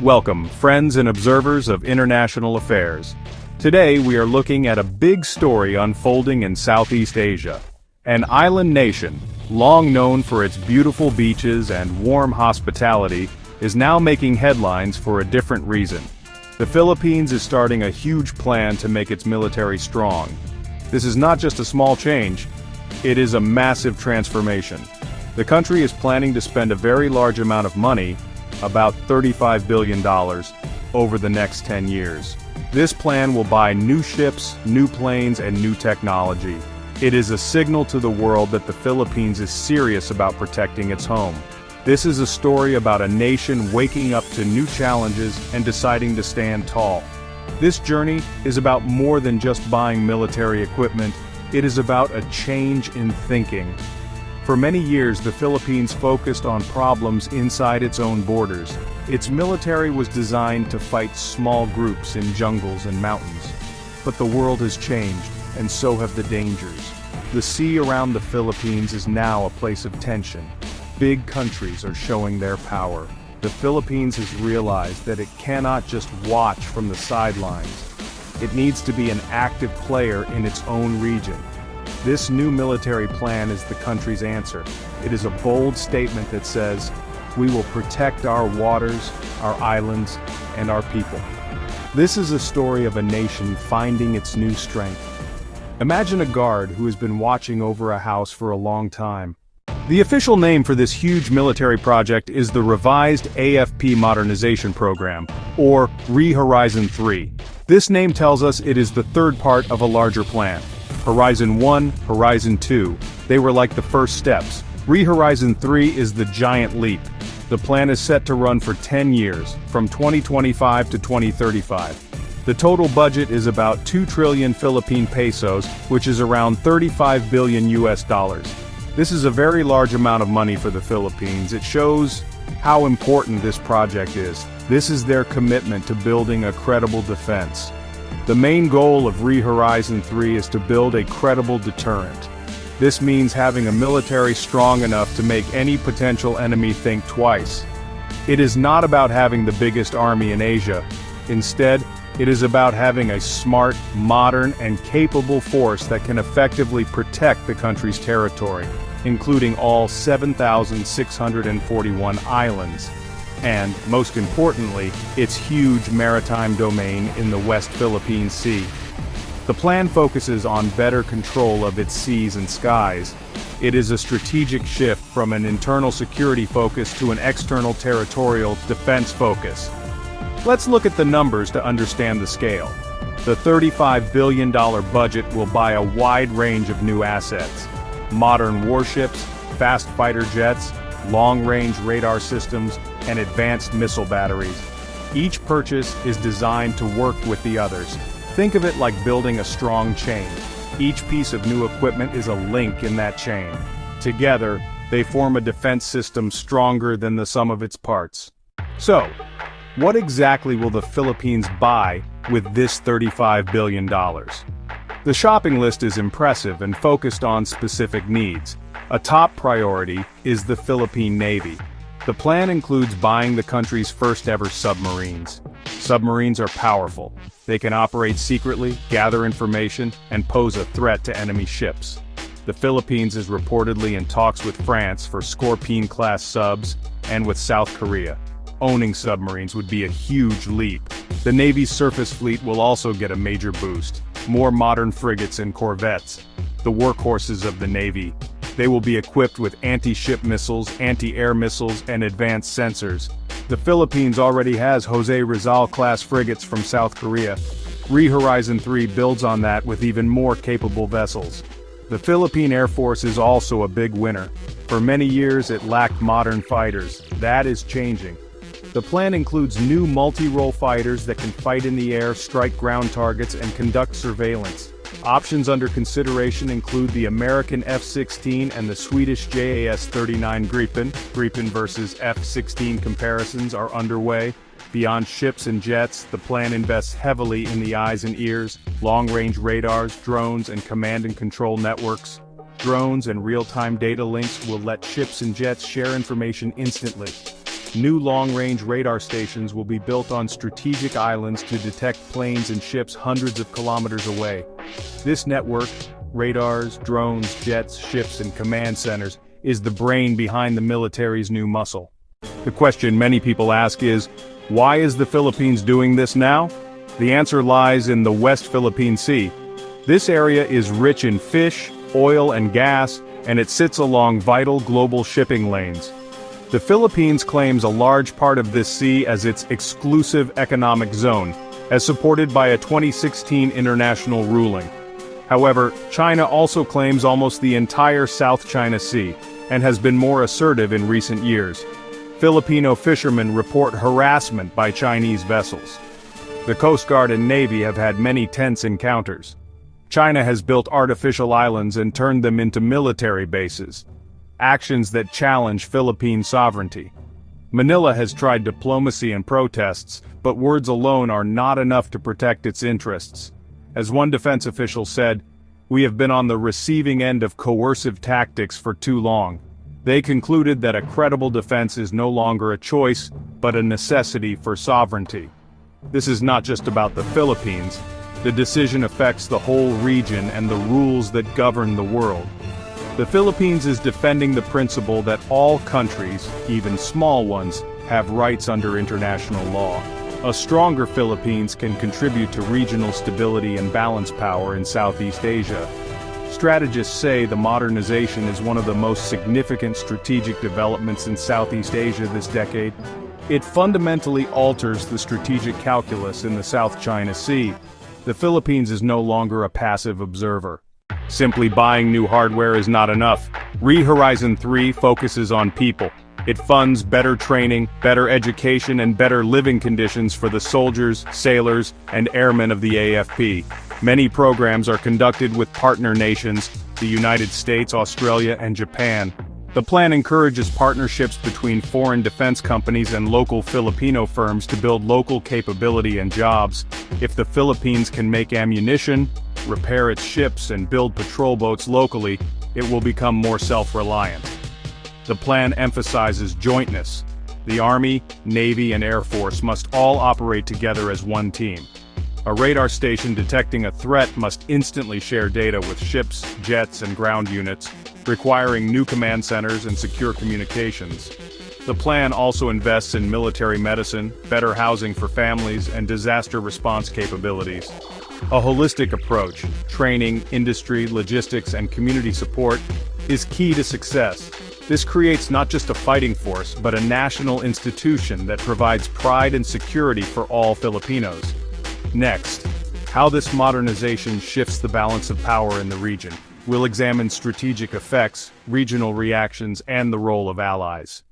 Welcome, friends and observers of international affairs. Today we are looking at a big story unfolding in Southeast Asia. An island nation, long known for its beautiful beaches and warm hospitality, is now making headlines for a different reason. The Philippines is starting a huge plan to make its military strong. This is not just a small change, it is a massive transformation. The country is planning to spend a very large amount of money, about $35 billion, over the next 10 years. This plan will buy new ships, new planes, and new technology. It is a signal to the world that the Philippines is serious about protecting its home. This is a story about a nation waking up to new challenges and deciding to stand tall. This journey is about more than just buying military equipment, it is about a change in thinking. For many years, the Philippines focused on problems inside its own borders. Its military was designed to fight small groups in jungles and mountains. But the world has changed, and so have the dangers. The sea around the Philippines is now a place of tension. Big countries are showing their power. The Philippines has realized that it cannot just watch from the sidelines. It needs to be an active player in its own region. This new military plan is the country's answer. It is a bold statement that says, we will protect our waters, our islands, and our people. This is a story of a nation finding its new strength. Imagine a guard who has been watching over a house for a long time. The official name for this huge military project is the Revised AFP Modernization Program, or Horizon 3. This name tells us it is the third part of a larger plan. Horizon 1, Horizon 2, they were like the first steps. Horizon 3 is the giant leap. The plan is set to run for 10 years, from 2025 to 2035. The total budget is about 2 trillion Philippine pesos, which is around 35 billion US dollars. This is a very large amount of money for the Philippines. It shows how important this project is. This is their commitment to building a credible defense. The main goal of Horizon 3 is to build a credible deterrent. This means having a military strong enough to make any potential enemy think twice. It is not about having the biggest army in Asia. Instead, it is about having a smart, modern, and capable force that can effectively protect the country's territory, including all 7,641 islands. And, most importantly, its huge maritime domain in the West Philippine Sea. The plan focuses on better control of its seas and skies. It is a strategic shift from an internal security focus to an external territorial defense focus. Let's look at the numbers to understand the scale. The $35 billion budget will buy a wide range of new assets. Modern warships, fast fighter jets, long-range radar systems, and advanced missile batteries. Each purchase is designed to work with the others. Think of it like building a strong chain. Each piece of new equipment is a link in that chain. Together, they form a defense system stronger than the sum of its parts. So, what exactly will the Philippines buy with this $35 billion? The shopping list is impressive and focused on specific needs. A top priority is the Philippine Navy. The plan includes buying the country's first-ever submarines. Submarines are powerful. They can operate secretly, gather information, and pose a threat to enemy ships. The Philippines is reportedly in talks with France for Scorpene-class subs, and with South Korea. Owning submarines would be a huge leap. The Navy's surface fleet will also get a major boost. More modern frigates and corvettes, the workhorses of the Navy. They will be equipped with anti-ship missiles, anti-air missiles, and advanced sensors. The Philippines already has Jose Rizal-class frigates from South Korea. Horizon 3 builds on that with even more capable vessels. The Philippine Air Force is also a big winner. For many years it lacked modern fighters. That is changing. The plan includes new multi-role fighters that can fight in the air, strike ground targets, and conduct surveillance. Options under consideration include the American F-16 and the Swedish JAS-39 Gripen versus F-16 comparisons are underway. Beyond ships and jets, the plan invests heavily in the eyes and ears, long-range radars, drones, and command and control networks. Drones and real-time data links will let ships and jets share information instantly. New long-range radar stations will be built on strategic islands to detect planes and ships hundreds of kilometers away. This network, radars, drones, jets, ships, and command centers, is the brain behind the military's new muscle. The question many people ask is, why is the Philippines doing this now? The answer lies in the West Philippine Sea. This area is rich in fish, oil, and gas, and it sits along vital global shipping lanes. The Philippines claims a large part of this sea as its exclusive economic zone, as supported by a 2016 international ruling. However, China also claims almost the entire South China Sea, and has been more assertive in recent years. Filipino fishermen report harassment by Chinese vessels. The Coast Guard and Navy have had many tense encounters. China has built artificial islands and turned them into military bases, actions that challenge Philippine sovereignty. Manila has tried diplomacy and protests, but words alone are not enough to protect its interests. As one defense official said, "We have been on the receiving end of coercive tactics for too long." They concluded that a credible defense is no longer a choice, but a necessity for sovereignty. This is not just about the Philippines. The decision affects the whole region and the rules that govern the world. The Philippines is defending the principle that all countries, even small ones, have rights under international law. A stronger Philippines can contribute to regional stability and balance power in Southeast Asia. Strategists say the modernization is one of the most significant strategic developments in Southeast Asia this decade. It fundamentally alters the strategic calculus in the South China Sea. The Philippines is no longer a passive observer. Simply buying new hardware is not enough. Horizon 3 focuses on people. It funds better training, better education, and better living conditions for the soldiers, sailors, and airmen of the AFP. Many programs are conducted with partner nations, the United States, Australia, and Japan. The plan encourages partnerships between foreign defense companies and local Filipino firms to build local capability and jobs. If the Philippines can make ammunition, repair its ships, and build patrol boats locally, it will become more self-reliant. The plan emphasizes jointness. The Army, Navy, and Air Force must all operate together as one team. A radar station detecting a threat must instantly share data with ships, jets, and ground units, requiring new command centers and secure communications. The plan also invests in military medicine, better housing for families, and disaster response capabilities. A holistic approach, training, industry, logistics, and community support, is key to success. This creates not just a fighting force, but a national institution that provides pride and security for all Filipinos. Next, how this modernization shifts the balance of power in the region. We'll examine strategic effects, regional reactions, and the role of allies.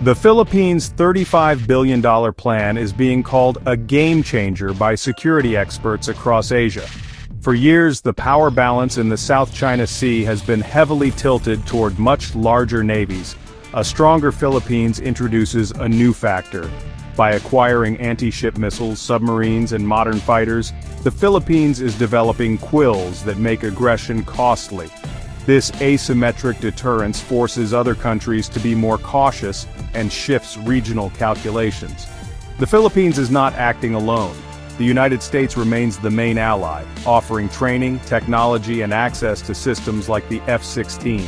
The Philippines' $35 billion plan is being called a game changer by security experts across Asia. For years, the power balance in the South China Sea has been heavily tilted toward much larger navies. A stronger Philippines introduces a new factor. By acquiring anti-ship missiles, submarines, and modern fighters, the Philippines is developing quills that make aggression costly. This asymmetric deterrence forces other countries to be more cautious and shifts regional calculations. The Philippines is not acting alone. The United States remains the main ally, offering training, technology, and access to systems like the F-16.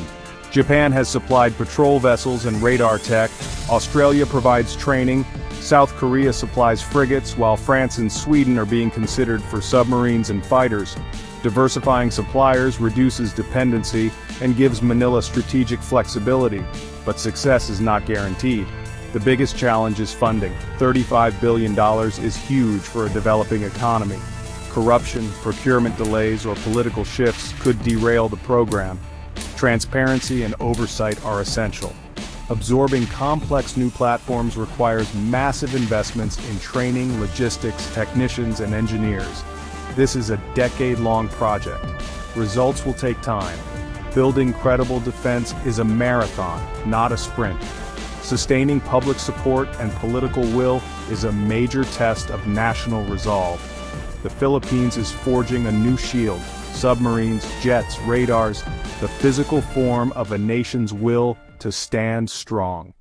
Japan has supplied patrol vessels and radar tech, Australia provides training, South Korea supplies frigates, while France and Sweden are being considered for submarines and fighters. Diversifying suppliers reduces dependency and gives Manila strategic flexibility, but success is not guaranteed. The biggest challenge is funding. $35 billion is huge for a developing economy. Corruption, procurement delays, or political shifts could derail the program. Transparency and oversight are essential. Absorbing complex new platforms requires massive investments in training, logistics, technicians, and engineers. This is a decade-long project. Results will take time. Building credible defense is a marathon, not a sprint. Sustaining public support and political will is a major test of national resolve. The Philippines is forging a new shield: submarines, jets, radars, the physical form of a nation's will to stand strong.